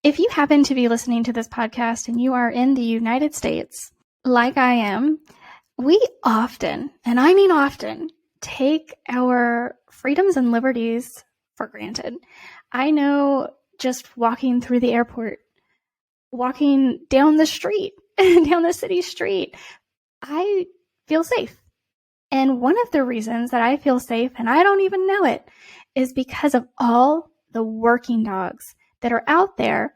If you happen to be listening to this podcast and you are in the United States, like I am, we often, and I mean often, take our freedoms and liberties for granted. I know just walking through the airport, walking down the street, down the city street, I feel safe. And one of the reasons that I feel safe, and I don't even know it, is because of all the working dogs that are out there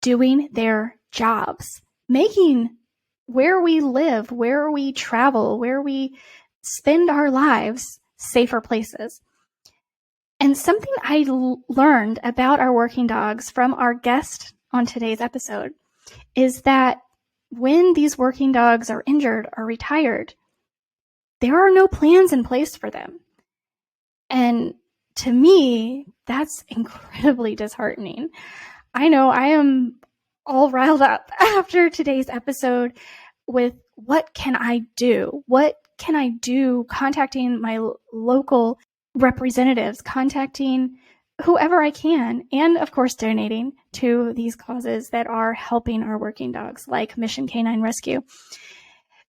doing their jobs, making where we live, where we travel, where we spend our lives safer places. And something I learned about our working dogs from our guest on today's episode is that when these working dogs are injured or retired, there are no plans in place for them. And to me, that's incredibly disheartening. I know I am all riled up after today's episode with what can I do? What can I do contacting my local representatives, contacting whoever I can, and of course donating to these causes that are helping our working dogs like Mission Canine Rescue.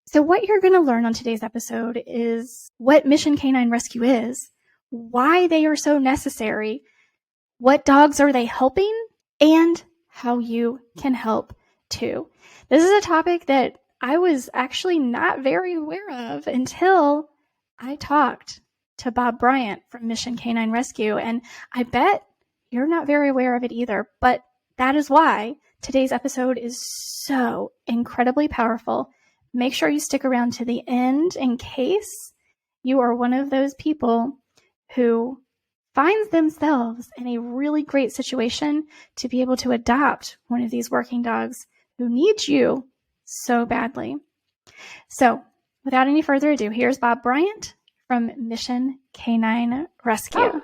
So what you're going to learn on today's episode is what Mission Canine Rescue is, why they are so necessary, what dogs are they helping, and how you can help too. This is a topic that I was actually not very aware of until I talked to Bob Bryant from Mission Canine Rescue, and I bet you're not very aware of it either, but that is why today's episode is so incredibly powerful. Make sure you stick around to the end in case you are one of those people who finds themselves in a really great situation to be able to adopt one of these working dogs who needs you so badly. So, without any further ado, here's Bob Bryant from Mission Canine Rescue.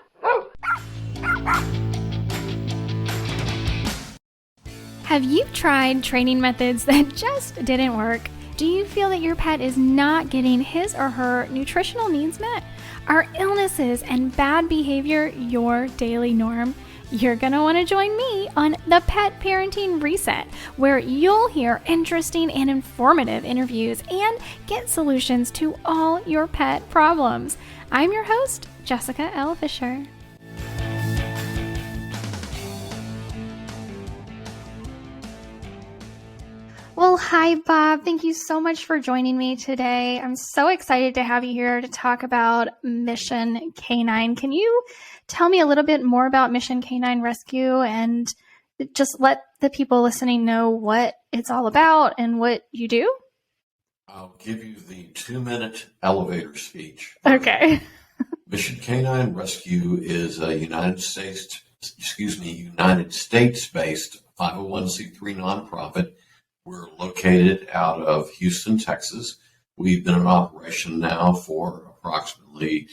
Have you tried training methods that just didn't work? Do you feel that your pet is not getting his or her nutritional needs met? Are illnesses and bad behavior your daily norm? You're going to want to join me on the Pet Parenting Reset, where you'll hear interesting and informative interviews and get solutions to all your pet problems. I'm your host, Jessica L. Fisher. Well, hi, Bob. Thank you so much for joining me today. I'm so excited to have you here to talk about Mission Canine. Can you tell me a little bit more about Mission Canine Rescue and just let the people listening know what it's all about and what you do? I'll give you the 2-minute elevator speech. Okay. Mission Canine Rescue is a United States-based 501c3 nonprofit. We're located out of Houston, Texas. We've been in operation now for approximately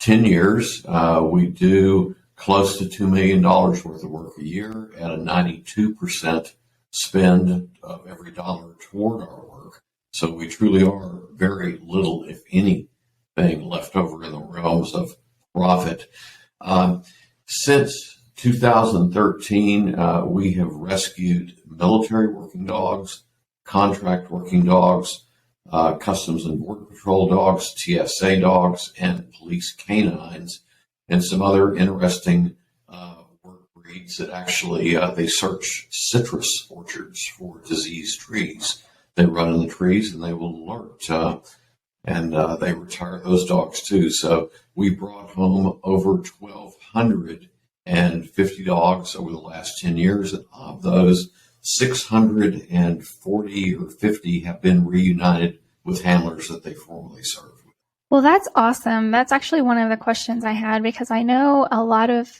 10 years. We do close to $2 million worth of work a year at a 92% spend of every dollar toward our work. So we truly are very little, if anything, left over in the realms of profit. Since 2013, we have rescued military working dogs, contract working dogs, Customs and Border Patrol dogs, TSA dogs, and police canines, and some other interesting work breeds that actually they search citrus orchards for diseased trees. They run in the trees and they will alert, and they retire those dogs too. So we brought home over 1,250 dogs over the last 10 years, and of those, 640 or 50 have been reunited with handlers that they formerly served with. Well, that's awesome. That's actually one of the questions I had, because I know a lot of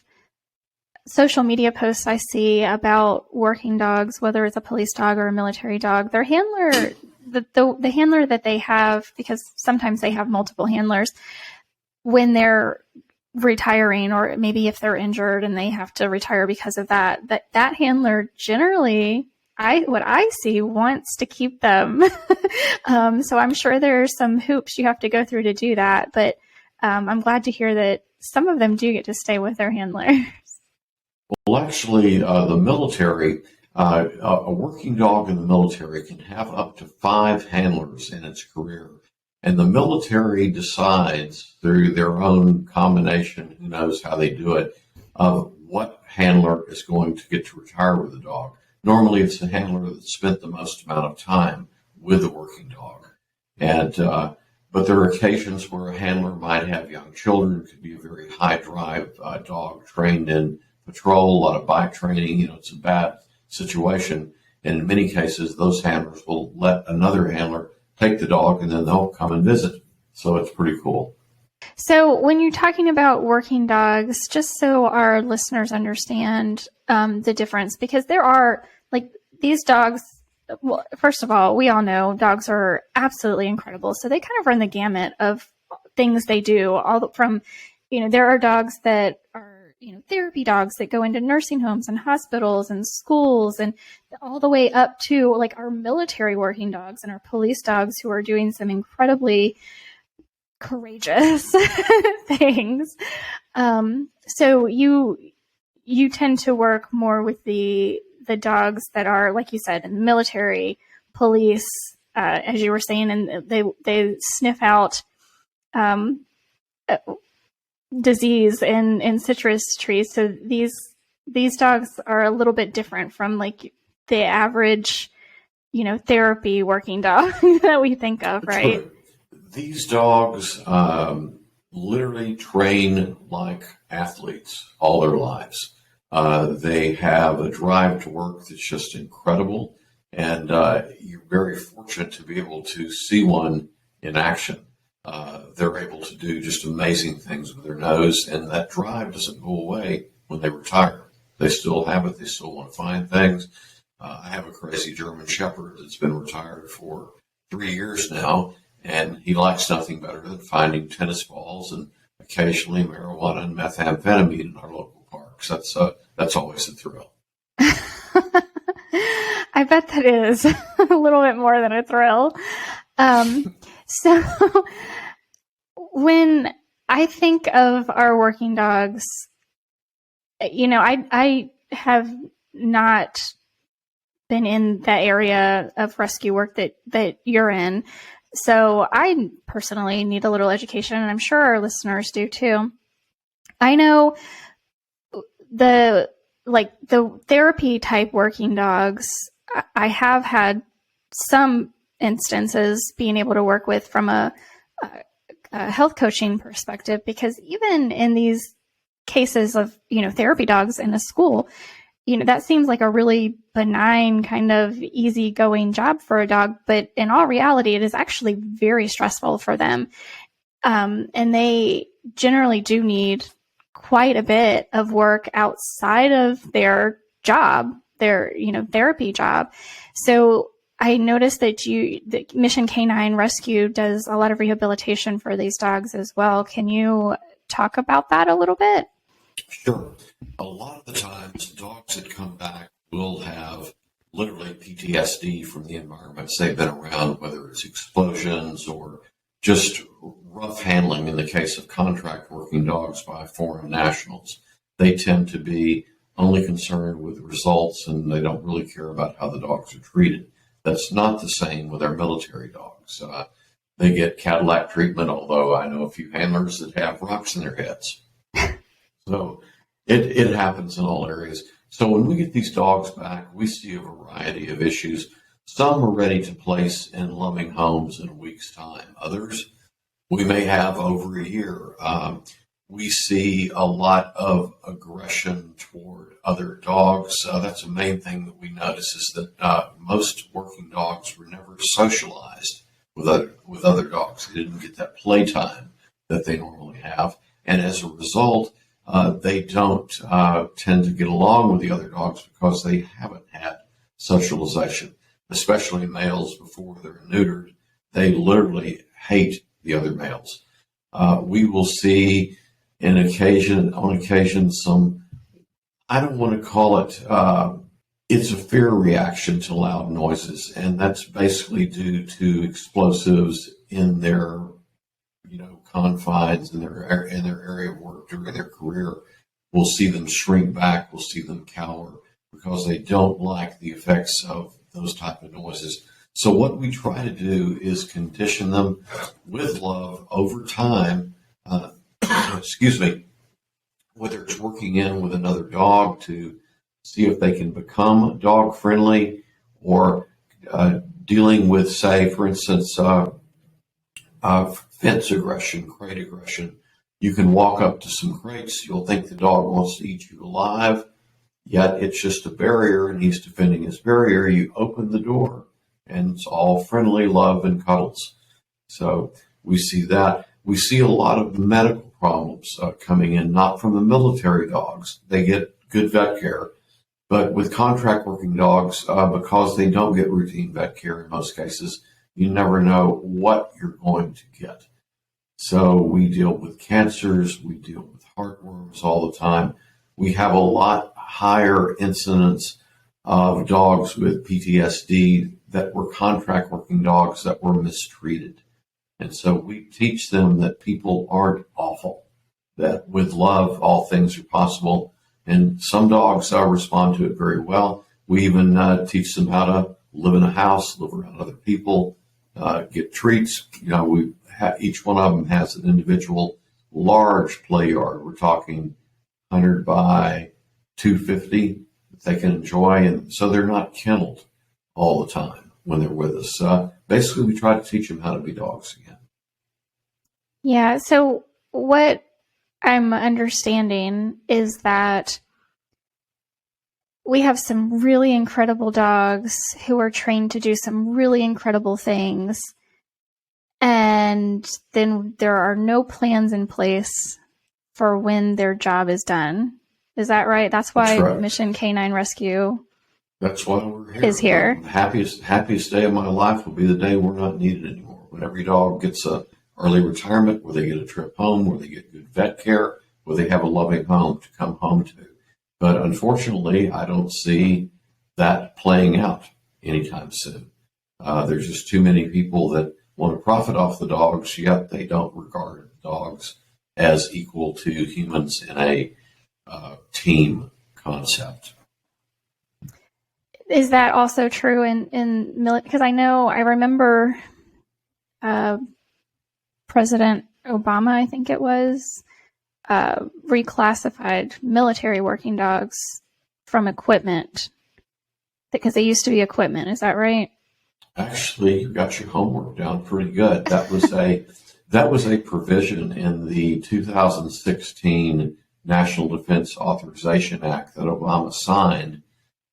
social media posts I see about working dogs, whether it's a police dog or a military dog, their handler, the handler that they have, because sometimes they have multiple handlers, when they're retiring, or maybe if they're injured and they have to retire because of that handler generally, what I see, wants to keep them. So I'm sure there's some hoops you have to go through to do that, but I'm glad to hear that some of them do get to stay with their handlers. Well, actually, the military A working dog in the military can have up to 5 handlers in its career. And the military decides through their own combination, who knows how they do it, of what handler is going to get to retire with the dog. Normally, it's the handler that spent the most amount of time with the working dog. And but there are occasions where a handler might have young children. It could be a very high drive dog trained in patrol, a lot of bike training. It's a bad situation. And in many cases, those handlers will let another handler take the dog and then they'll come and visit. So it's pretty cool. So when you're talking about working dogs, just so our listeners understand the difference, because there are like these dogs, well, first of all, we all know dogs are absolutely incredible. So they kind of run the gamut of things they do, all from, there are dogs that are, therapy dogs that go into nursing homes and hospitals and schools, and all the way up to like our military working dogs and our police dogs who are doing some incredibly courageous things. So you tend to work more with the dogs that are, like you said, in the military, police, as you were saying, and they sniff out disease in citrus trees. So these dogs are a little bit different from like the average, therapy working dog that we think of, right? These dogs literally train like athletes all their lives. They have a drive to work that's just incredible, and you're very fortunate to be able to see one in action. They're able to do just amazing things with their nose, and that drive doesn't go away when they retire. They still have it. They still want to find things. I have a crazy German Shepherd that's been retired for 3 years now, and he likes nothing better than finding tennis balls and occasionally marijuana and methamphetamine in our local parks. That's always a thrill. I bet that is a little bit more than a thrill. So when I think of our working dogs, I have not been in that area of rescue work that you're in. So I personally need a little education, and I'm sure our listeners do too. I know the therapy type working dogs, I have had some instances being able to work with from a health coaching perspective, because even in these cases of, therapy dogs in a school, that seems like a really benign kind of easygoing job for a dog. But in all reality, it is actually very stressful for them. And they generally do need quite a bit of work outside of their job, their, therapy job. So I noticed that the Mission Canine Rescue does a lot of rehabilitation for these dogs as well. Can you talk about that a little bit? Sure. A lot of the times, dogs that come back will have literally PTSD from the environments they've been around, whether it's explosions or just rough handling. In the case of contract working dogs by foreign nationals, they tend to be only concerned with the results, and they don't really care about how the dogs are treated. That's not the same with our military dogs. They get Cadillac treatment, although I know a few handlers that have rocks in their heads. So it happens in all areas. So when we get these dogs back, we see a variety of issues. Some are ready to place in loving homes in a week's time. Others we may have over a year. We see a lot of aggression toward other dogs. That's the main thing that we notice, is that most working dogs were never socialized with other dogs. They didn't get that playtime that they normally have. And as a result, they don't tend to get along with the other dogs because they haven't had socialization, especially males before they're neutered. They literally hate the other males. We will see on occasion some, I don't want to call it, it's a fear reaction to loud noises, and that's basically due to explosives in their confines in their area of work during their career. We'll see them shrink back. We'll see them cower because they don't like the effects of those type of noises. So what we try to do is condition them with love over time. Excuse me, whether it's working in with another dog to see if they can become dog friendly, or dealing with, say, for instance, fence aggression, crate aggression. You can walk up to some crates, you'll think the dog wants to eat you alive, yet it's just a barrier and he's defending his barrier. You open the door and it's all friendly love and cuddles. So we see that. We see a lot of medical problems coming in, not from the military dogs. They get good vet care, but with contract working dogs, because they don't get routine vet care in most cases, you never know what you're going to get. So we deal with cancers, we deal with heartworms all the time. We have a lot higher incidence of dogs with PTSD that were contract working dogs that were mistreated. And so we teach them that people aren't awful, that with love, all things are possible. And some dogs respond to it very well. We even teach them how to live in a house, live around other people, get treats. Each one of them has an individual large play yard. We're talking 100 by 250 that they can enjoy. And so they're not kenneled all the time when they're with us. Basically, we try to teach them how to be dogs again. Yeah. So what I'm understanding is that we have some really incredible dogs who are trained to do some really incredible things. And then there are no plans in place for when their job is done. Is that right? That's why Mission Canine Rescue That's why we're here. Is here. The happiest day of my life will be the day we're not needed anymore. When every dog gets a early retirement, where they get a trip home, where they get good vet care, where they have a loving home to come home to. But unfortunately, I don't see that playing out anytime soon. There's just too many people that want to profit off the dogs, yet they don't regard dogs as equal to humans in a team concept. Is that also true in military? Because I remember President Obama, I think it was, reclassified military working dogs from equipment because they used to be equipment. Is that right? Actually, you got your homework down pretty good. That was a provision in the 2016 National Defense Authorization Act that Obama signed.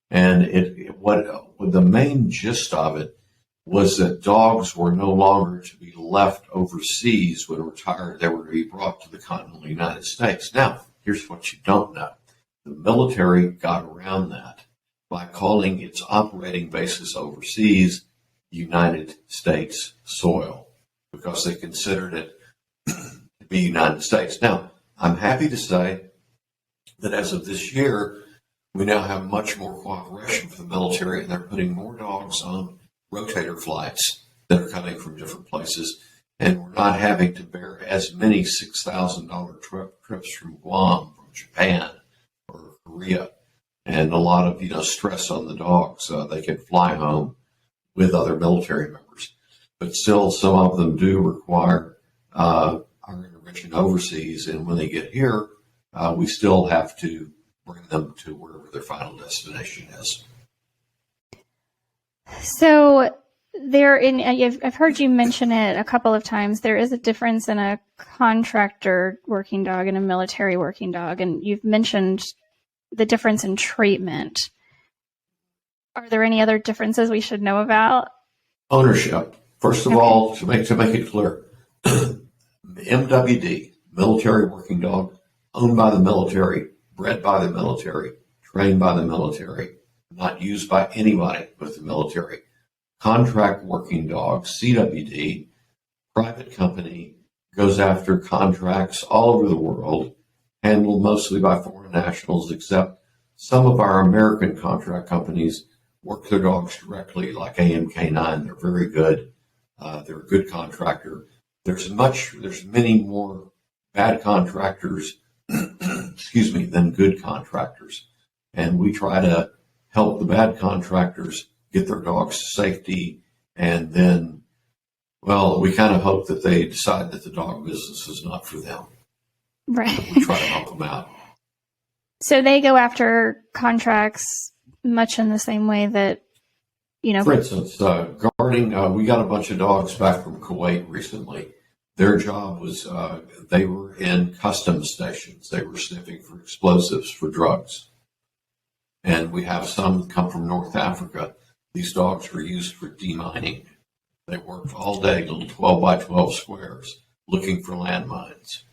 And the main gist of it was that dogs were no longer to be left overseas when retired. They were to be brought to the continental United States. Now, here's what you don't know. The military got around that by calling its operating bases overseas United States soil, because they considered it to be United States. Now, I'm happy to say that as of this year, we now have much more cooperation for the military, and they're putting more dogs on rotator flights that are coming from different places, and we're not having to bear as many $6,000 trips from Guam, from Japan, or Korea, and a lot of stress on the dogs. They can fly home with other military members, but still some of them do require our intervention overseas, and when they get here, we still have to bring them to wherever their final destination is. So I've heard you mention it a couple of times. There is a difference in a contractor working dog and a military working dog, and you've mentioned the difference in treatment. Are there any other differences we should know about? Ownership. First of all, to make it clear, MWD, military working dog, owned by the military, bred by the military, trained by the military, not used by anybody but the military. Contract working dog, CWD, private company, goes after contracts all over the world, handled mostly by foreign nationals, except some of our American contract companies work their dogs directly, like AMK9. They're very good. They're a good contractor. There's many more bad contractors, than good contractors. And we try to help the bad contractors get their dogs to safety. And then, well, we kind of hope that they decide that the dog business is not for them. Right. We try to help them out. So they go after contracts much in the same way that, For instance, guarding, we got a bunch of dogs back from Kuwait recently. Their job was they were in customs stations. They were sniffing for explosives, for drugs. And we have some that come from North Africa. These dogs were used for demining. They worked all day, little 12 by 12 squares, looking for landmines.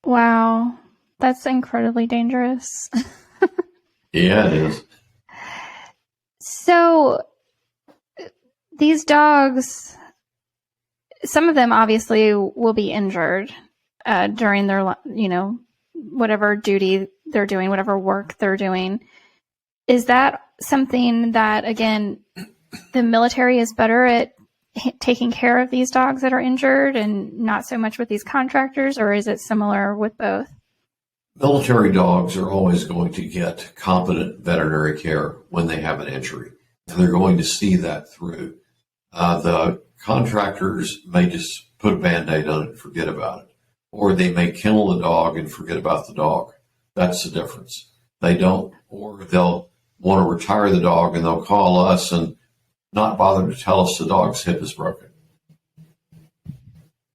Wow, that's incredibly dangerous. Yeah, it is. So these dogs, some of them obviously will be injured during their, whatever duty they're doing, whatever work they're doing. Is that something that, again, the military is better at taking care of these dogs that are injured and not so much with these contractors, or is it similar with both? Military dogs are always going to get competent veterinary care when they have an injury, and they're going to see that through. The contractors may just put a Band-Aid on it and forget about it, or they may kennel the dog and forget about the dog. That's the difference. They don't, or they'll want to retire the dog and they'll call us and not bother to tell us the dog's hip is broken.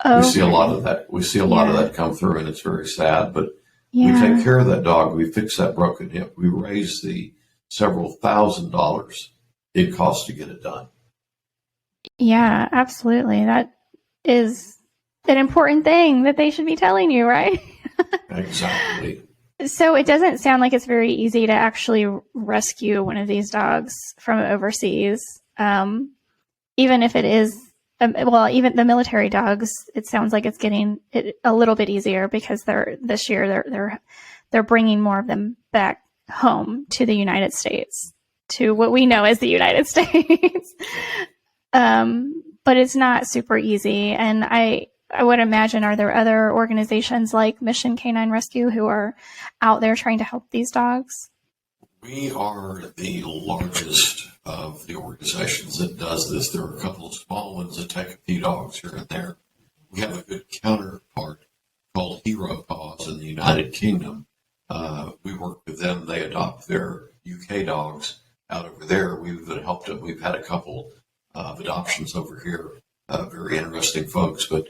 Okay. We see a lot of that. We see a lot of that come through, and it's very sad, but we take care of that dog. We fix that broken hip. We raise the several $1,000s it costs to get it done. Yeah, absolutely. That is an important thing that they should be telling you, right? Exactly. So it doesn't sound like it's very easy to actually rescue one of these dogs from overseas. Even if it is, even the military dogs, it sounds like it's getting a little bit easier because this year they're bringing more of them back home to the United States, to what we know as the United States. But it's not super easy. And I would imagine, are there other organizations like Mission Canine Rescue who are out there trying to help these dogs? We are the largest of the organizations that does this. There are a couple of small ones that take a few dogs here and there. We have a good counterpart called Hero Paws in the United Kingdom. We work with them. They adopt their UK dogs out over there. We've helped them. We've had a couple of adoptions over here. Very interesting folks. But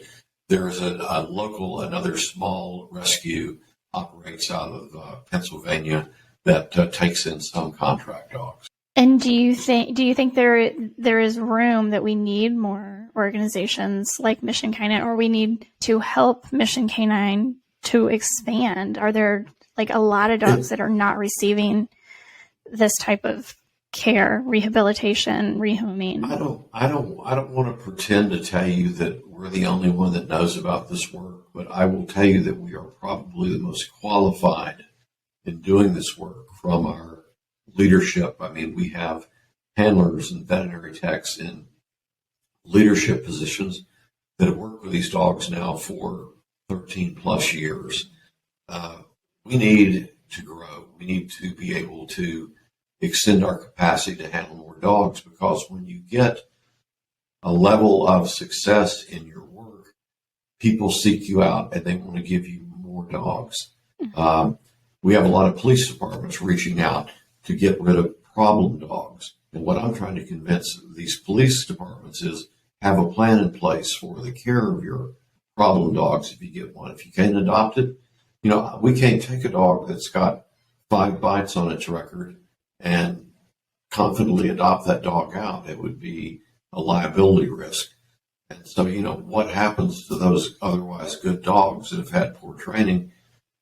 there is a local, another small rescue operates out of Pennsylvania that takes in some contract dogs. And do you think there is room that we need more organizations like Mission Canine, or we need to help Mission Canine to expand? Are there like a lot of dogs that are not receiving this type of care, rehabilitation, rehoming? I don't want to pretend to tell you that we're the only one that knows about this work, but I will tell you that we are probably the most qualified in doing this work from our leadership. I mean, we have handlers and veterinary techs in leadership positions that have worked with these dogs now for 13 plus years. We need to grow. We need to be able to extend our capacity to handle more dogs, because when you get a level of success in your work, people seek you out and they want to give you more dogs. We have a lot of police departments reaching out to get rid of problem dogs. And what I'm trying to convince these police departments is have a plan in place for the care of your problem dogs if you get one. If you can't adopt it, we can't take a dog that's got 5 bites on its record and confidently adopt that dog out. It would be a liability risk. And so, what happens to those otherwise good dogs that have had poor training?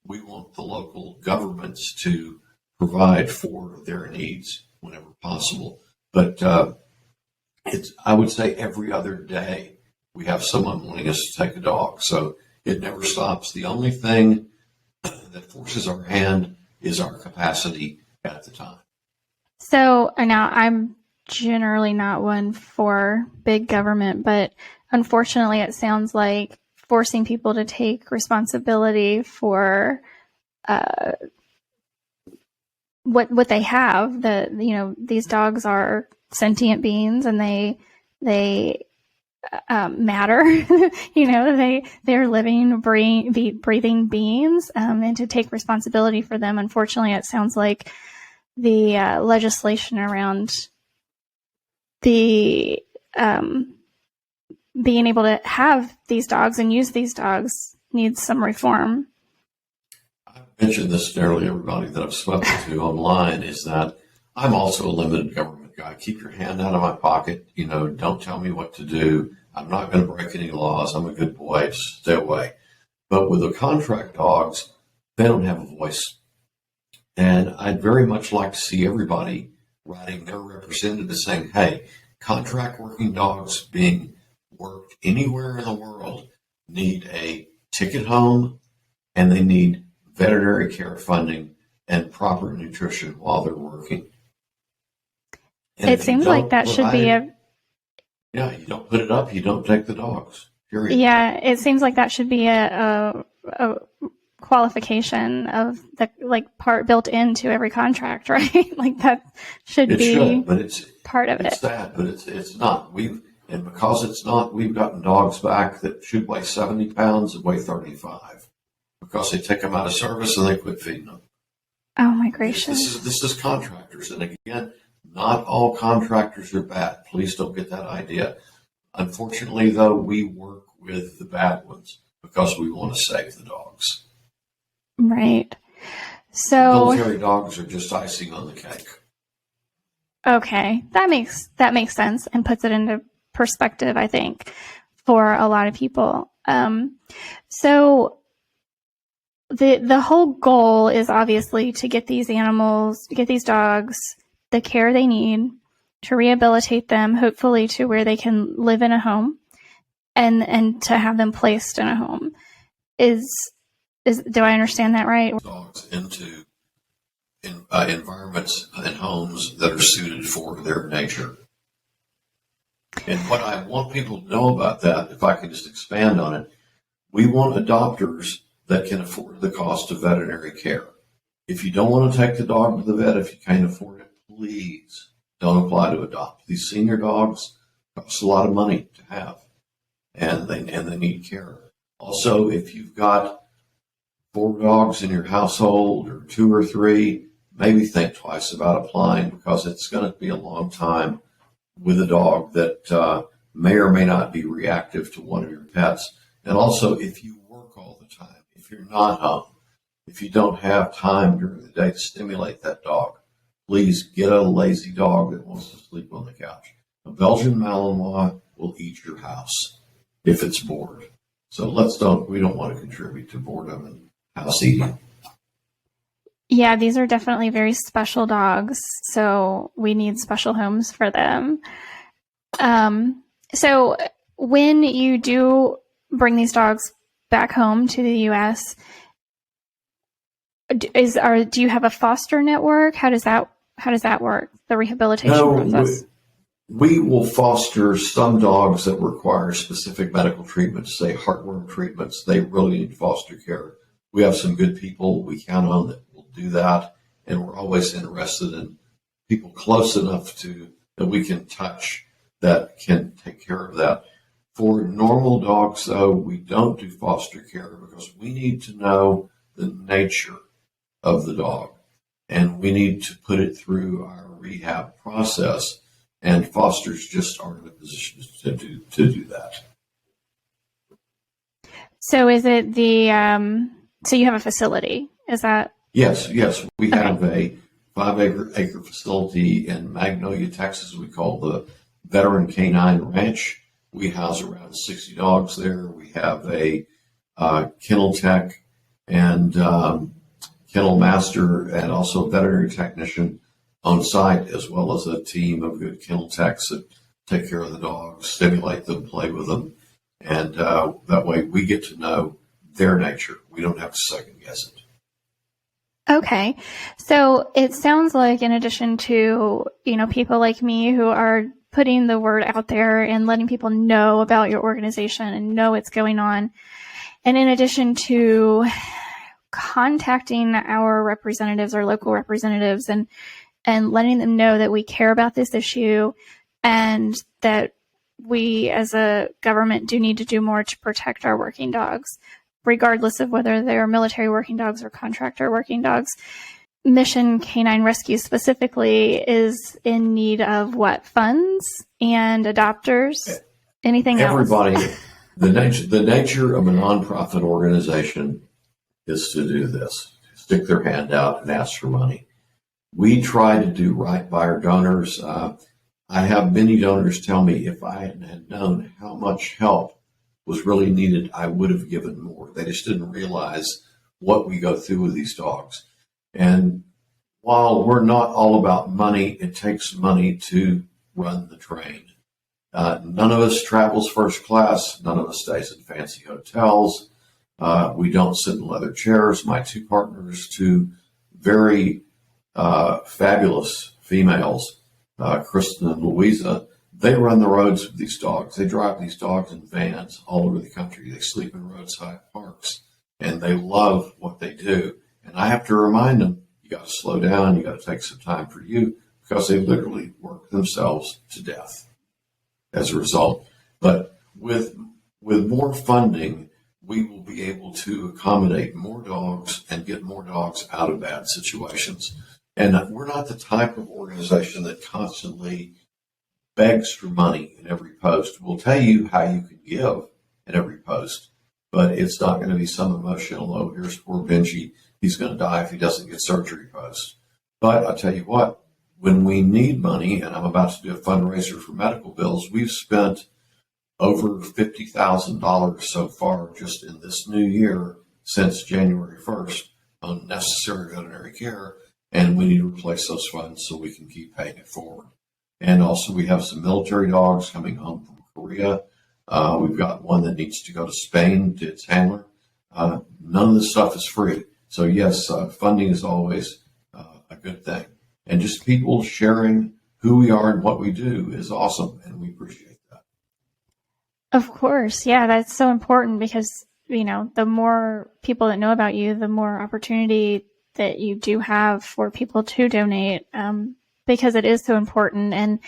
We want the local governments to provide for their needs whenever possible. But I would say every other day we have someone wanting us to take a dog. So it never stops. The only thing that forces our hand is our capacity at the time. So now I'm generally not one for big government, but unfortunately it sounds like forcing people to take responsibility for what they have. These dogs are sentient beings, and they matter. They're living, breathing beings, and to take responsibility for them. Unfortunately, it sounds like the legislation around the being able to have these dogs and use these dogs needs some reform. I mentioned this to nearly everybody that I've spoken to online, is that I'm also a limited government guy. Keep your hand out of my pocket. Don't tell me what to do. I'm not going to break any laws. I'm a good boy. Just stay away. But with the contract dogs, they don't have a voice. And I'd very much like to see everybody writing their representative saying, hey, contract working dogs being worked anywhere in the world need a ticket home, and they need veterinary care funding and proper nutrition while they're working. And it seems like that should be you don't put it up, you don't take the dogs. Period. Yeah, it seems like that should be a qualification of the part built into every contract, right? That should be but it's part of it. It's that, but it's not. Because it's not, we've gotten dogs back that should weigh 70 pounds and weigh 35 because they take them out of service and they quit feeding them. Oh my gracious! This is contractors, and again, not all contractors are bad. Please don't get that idea. Unfortunately, though, we work with the bad ones because we want to save the dogs. Right. So military dogs are just icing on the cake. Okay, that makes sense and puts it into perspective, I think, for a lot of people. So the whole goal is obviously to get these dogs the care they need, to rehabilitate them, hopefully to where they can live in a home, and to have them placed in a home. Do I understand that right? Dogs into environments and homes that are suited for their nature. And what I want people to know about that, if I can just expand on it, we want adopters that can afford the cost of veterinary care. If you don't want to take the dog to the vet, if you can't afford it, please don't apply to adopt. These senior dogs cost a lot of money to have, and they need care. Also, if you've got 4 dogs in your household or 2 or 3, maybe think twice about applying, because it's going to be a long time with a dog that may or may not be reactive to one of your pets. And also, if you work all the time, if you're not home, if you don't have time during the day to stimulate that dog, please get a lazy dog that wants to sleep on the couch. A Belgian Malinois will eat your house if it's bored. So we don't want to contribute to boredom and house eating. Yeah, these are definitely very special dogs, so we need special homes for them. So when you do bring these dogs back home to the U.S., do you have a foster network? How does that work? The rehabilitation process? We will foster some dogs that require specific medical treatments, say heartworm treatments. They really need foster care. We have some good people we count on that will do that, and we're always interested in people close enough to that we can touch that can take care of that. For normal dogs, though, we don't do foster care because we need to know the nature of the dog, and we need to put it through our rehab process, and fosters just aren't in a position to do that. So is it so you have a facility? Is that? Yes. We have a 5-acre facility in Magnolia, Texas. We call the Veteran Canine Ranch. We house around 60 dogs there. We have a kennel tech and kennel master, and also a veterinary technician on site, as well as a team of good kennel techs that take care of the dogs, stimulate them, play with them, and that way we get to know their nature. We don't have to second guess it. Okay. So it sounds like, in addition to, people like me who are putting the word out there and letting people know about your organization and know what's going on, and in addition to contacting our representatives, our local representatives, and letting them know that we care about this issue and that we as a government do need to do more to protect our working dogs, regardless of whether they're military working dogs or contractor working dogs. Mission Canine Rescue specifically is in need of what? Funds and adopters? Anything Everybody, else? the nature of a nonprofit organization is to do this, stick their hand out and ask for money. We try to do right by our donors. I have many donors tell me if I had known how much help was really needed, I would have given more. They just didn't realize what we go through with these dogs. And while we're not all about money, it takes money to run the train. None of us travels first class. None of us stays in fancy hotels. We don't sit in leather chairs. My two partners, two very fabulous females, Kristen and Louisa, they run the roads with these dogs. They drive these dogs in vans all over the country. They sleep in roadside parks, and they love what they do. And I have to remind them, you got to slow down. You got to take some time for you, because they literally work themselves to death as a result. But with more funding, we will be able to accommodate more dogs and get more dogs out of bad situations. And we're not the type of organization that constantly begs for money in every post. We'll tell you how you can give in every post, but it's not going to be some emotional, oh, here's poor Benji, he's going to die if he doesn't get surgery post. But I'll tell you what, when we need money, and I'm about to do a fundraiser for medical bills, we've spent over $50,000 so far just in this new year since January 1st on necessary veterinary care, and we need to replace those funds so we can keep paying it forward. And also we have some military dogs coming home from Korea. We've got one that needs to go to Spain to its handler. None of this stuff is free. So yes, funding is always a good thing. And just people sharing who we are and what we do is awesome, and we appreciate that. Of course. Yeah, that's so important because, the more people that know about you, the more opportunity that you do have for people to donate, because it is so important. And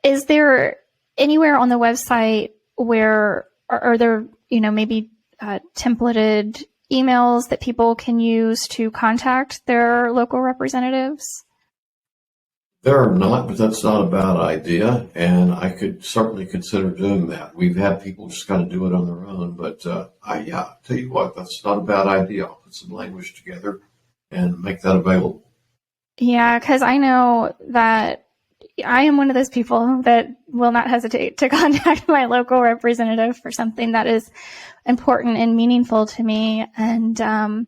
is there anywhere on the website where are there, maybe templated emails that people can use to contact their local representatives? There are not, but that's not a bad idea, and I could certainly consider doing that. We've had people just kind of do it on their own, but tell you what, that's not a bad idea. I'll put some language together and make that available. Yeah, because I know that I am one of those people that will not hesitate to contact my local representative for something that is important and meaningful to me, and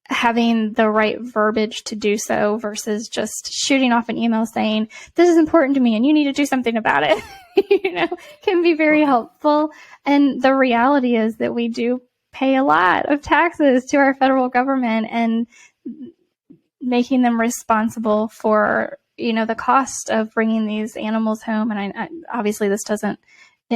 having the right verbiage to do so versus just shooting off an email saying, this is important to me and you need to do something about it, can be very helpful. And the reality is that we do pay a lot of taxes to our federal government, and making them responsible for, the cost of bringing these animals home. And I obviously this doesn't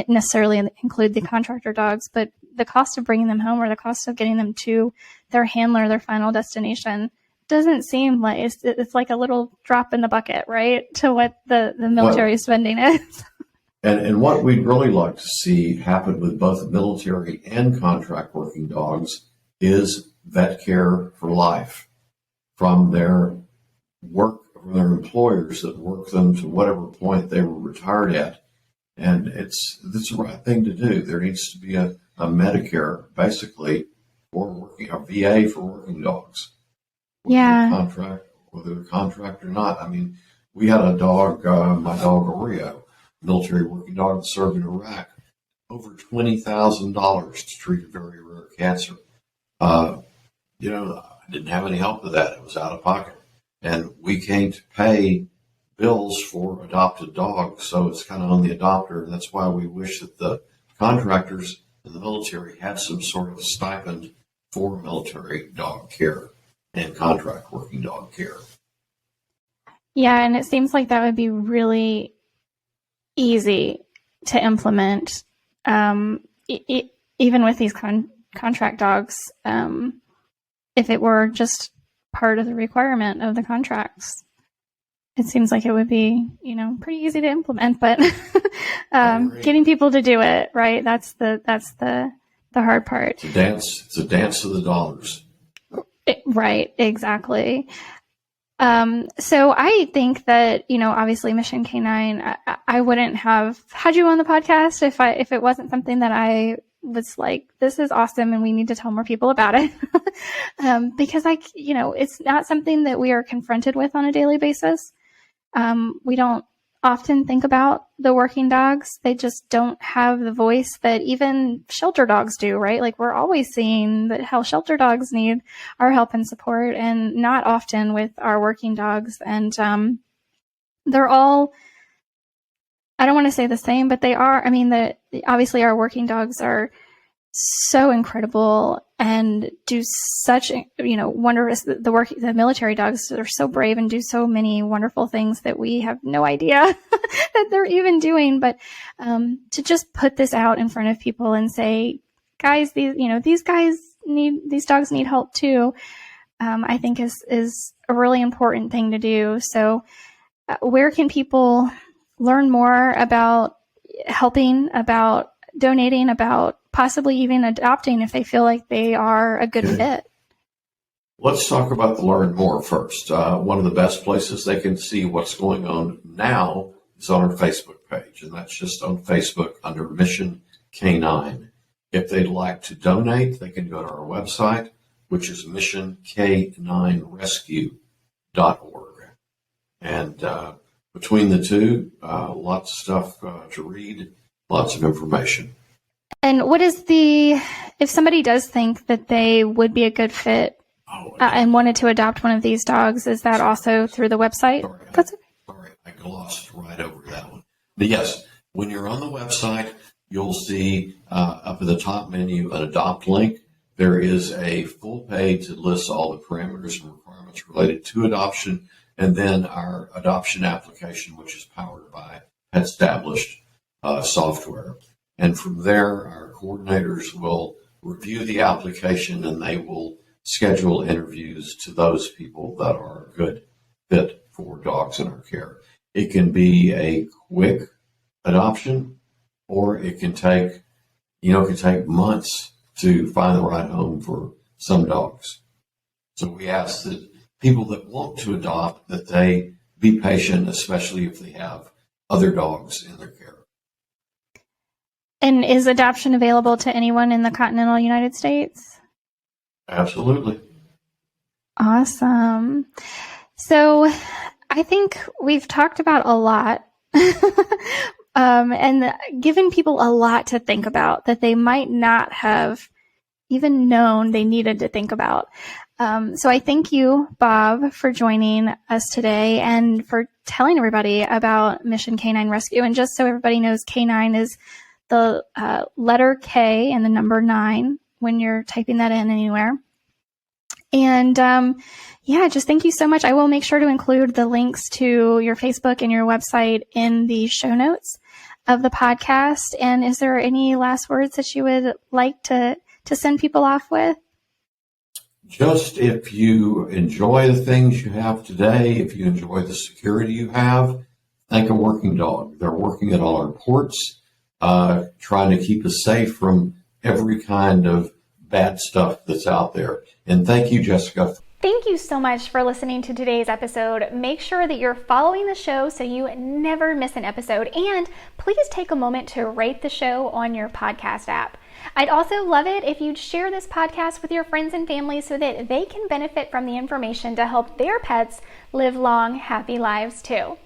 necessarily include the contractor dogs, but the cost of bringing them home or the cost of getting them to their handler, their final destination, doesn't seem like it's like a little drop in the bucket, right, to what the military spending is. And what we'd really like to see happen with both military and contract working dogs is vet care for life from their work, from their employers that work them to whatever point they were retired at. And it's the right thing to do. There needs to be a Medicare, basically, for working, a VA for working dogs. Yeah. Whether they're contract or not. I mean, we had a dog, my dog Oreo, military working dog that served in Iraq, over $20,000 to treat a very rare cancer. I didn't have any help with that. It was out of pocket. And we can't pay bills for adopted dogs, so it's kind of on the adopter. And that's why we wish that the contractors in the military had some sort of stipend for military dog care and contract working dog care. Yeah, and it seems like that would be really easy to implement, even with these contract dogs. if it were just part of the requirement of the contracts. It seems like it would be, pretty easy to implement, but getting people to do it, right? That's the hard part. It's a dance of the dollars. Right, exactly. So I think that, obviously Mission K9, I wouldn't have had you on the podcast if it wasn't something that I was like, this is awesome and we need to tell more people about it. Because it's not something that we are confronted with on a daily basis. We don't often think about the working dogs. They just don't have the voice that even shelter dogs do, right? Like, we're always seeing that how shelter dogs need our help and support, and not often with our working dogs. And they're all, I don't want to say the same, but they are. Obviously our working dogs are so incredible and do such, wondrous, the military dogs are so brave and do so many wonderful things that we have no idea that they're even doing. But to just put this out in front of people and say, guys, these dogs need help too, I think is a really important thing to do. So where can people learn more about helping, about donating, about possibly even adopting if they feel like they are a good fit? Let's talk about the learn more first. One of the best places they can see what's going on now is on our Facebook page, and that's just on Facebook under Mission K9. If they'd like to donate, they can go to our website, which is missionk9rescue.org. And between the two, lots of stuff to read, lots of information. And what is if somebody does think that they would be a good fit and wanted to adopt one of these dogs, is that also through the website? Sorry, I glossed right over that one. But yes, when you're on the website, you'll see up at the top menu an adopt link. There is a full page that lists all the parameters and requirements related to adoption, and then our adoption application, which is powered by PetStablished software. And from there, our coordinators will review the application and they will schedule interviews to those people that are a good fit for dogs in our care. It can be a quick adoption, or it can take months to find the right home for some dogs. So we ask that people that want to adopt, that they be patient, especially if they have other dogs in their care. And is adoption available to anyone in the continental United States? Absolutely. Awesome. So I think we've talked about a lot and given people a lot to think about that they might not have even known they needed to think about. So I thank you, Bob, for joining us today and for telling everybody about Mission K9 Rescue. And just so everybody knows, K9 is the letter K and the number 9 when you're typing that in anywhere. And just thank you so much. I will make sure to include the links to your Facebook and your website in the show notes of the podcast. And is there any last words that you would like to send people off with? Just, if you enjoy the things you have today, if you enjoy the security you have, thank a working dog. They're working at all our ports, trying to keep us safe from every kind of bad stuff that's out there. And thank you, Jessica. Thank you so much for listening to today's episode. Make sure that you're following the show so you never miss an episode. And please take a moment to rate the show on your podcast app. I'd also love it if you'd share this podcast with your friends and family so that they can benefit from the information to help their pets live long, happy lives too.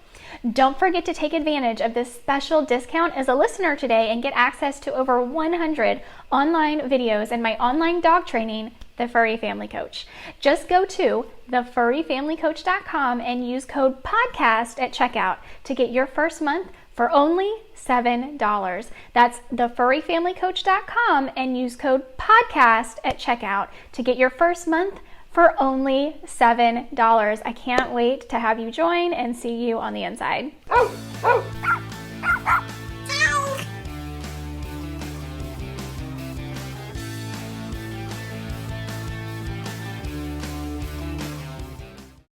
Don't forget to take advantage of this special discount as a listener today and get access to over 100 online videos and my online dog training, The Furry Family Coach. Just go to thefurryfamilycoach.com and use code PODCAST at checkout to get your first month for only $7. That's thefurryfamilycoach.com and use code PODCAST at checkout to get your first month for only $7. I can't wait to have you join and see you on the inside.